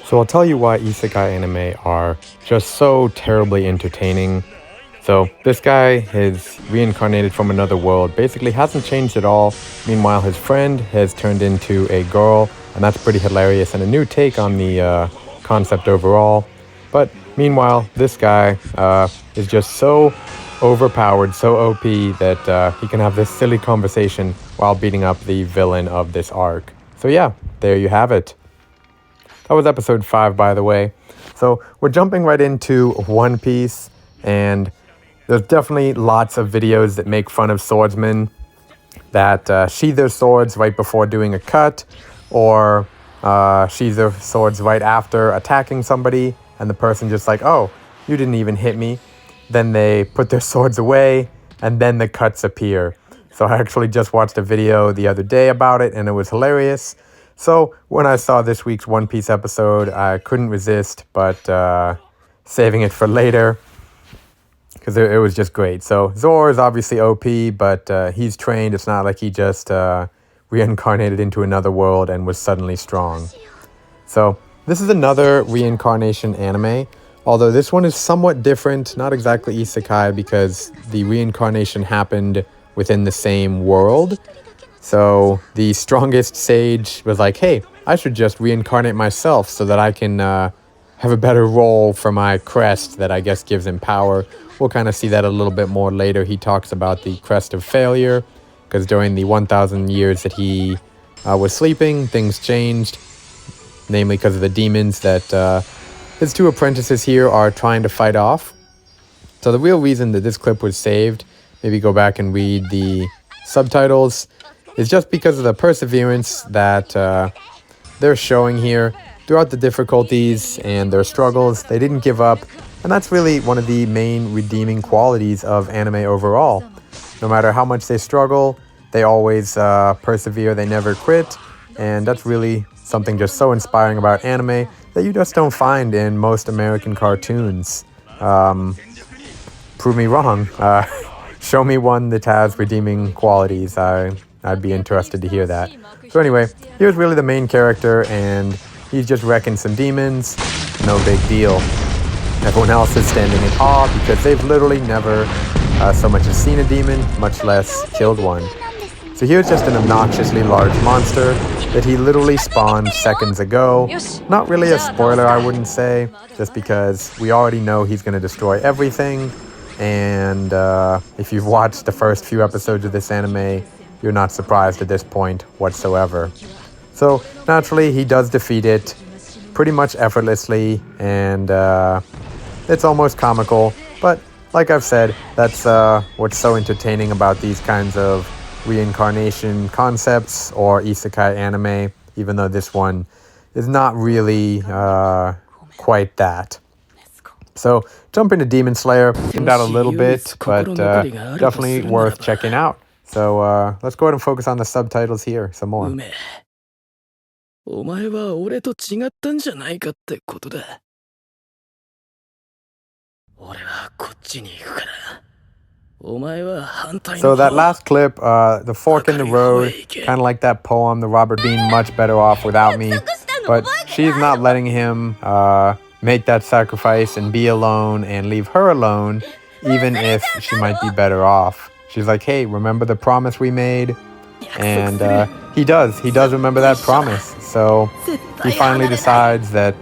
So I'll tell you why isekai anime are just so terribly entertaining. So this guy is reincarnated from another world, basically hasn't changed at all. Meanwhile, his friend has turned into a girl, and that's pretty hilarious and a new take on the concept overall. But meanwhile, this guy is just so overpowered, so OP that he can have this silly conversation while beating up the villain of this arc. So yeah, there you have it. That was episode 5, by the way. So we're jumping right into One Piece, and there's definitely lots of videos that make fun of swordsmen that sheathe their swords right before doing a cut, or sheathe their swords right after attacking somebody, and the person just like, oh, you didn't even hit me. Then they put their swords away, and then the cuts appear. So I actually just watched a video the other day about it, and it was hilarious. So when I saw this week's One Piece episode, I couldn't resist, but saving it for later, because it was just great. So Zoro is obviously OP, but he's trained. It's not like he just reincarnated into another world and was suddenly strong. So this is another reincarnation anime, although this one is somewhat different, not exactly isekai, because the reincarnation happened within the same world. So the strongest sage was like, hey, I should just reincarnate myself so that I can have a better role for my crest that I guess gives him power. We'll kind of see that a little bit more later. He talks about the crest of failure, because during the 1,000 years that he was sleeping, things changed, namely because of the demons that his two apprentices here are trying to fight off. So the real reason that this clip was saved, maybe go back and read the subtitles, is just because of the perseverance that they're showing here throughout the difficulties and their struggles. They didn't give up, and that's really one of the main redeeming qualities of anime overall. No matter how much they struggle, they always persevere, they never quit, and that's really something just so inspiring about anime that you just don't find in most American cartoons. Prove me wrong. Show me one that has redeeming qualities. I'd be interested to hear that. So anyway, here's really the main character, and he's just wrecking some demons. No big deal. Everyone else is standing in awe because they've literally never so much as seen a demon, much less killed one. So here's just an obnoxiously large monster that he literally spawned seconds ago. Not really a spoiler, I wouldn't say, just because we already know he's going to destroy everything. And if you've watched the first few episodes of this anime, you're not surprised at this point whatsoever. So naturally, he does defeat it pretty much effortlessly, and it's almost comical. But like I've said, that's what's so entertaining about these kinds of reincarnation concepts or isekai anime, even though this one is not really quite that. So jump into Demon Slayer, skimmed out a little bit, but definitely worth checking out. So let's go ahead and focus on the subtitles here some more. お前は俺と違ったんじゃないかってことだ。俺はこっちに行くから。So that last clip, the fork in the road, kind of like that poem, the Robert Bean, much better off without me. But she's not letting him make that sacrifice and be alone and leave her alone, even if she might be better off. She's like, hey, remember the promise we made? And he does remember that promise. So he finally decides that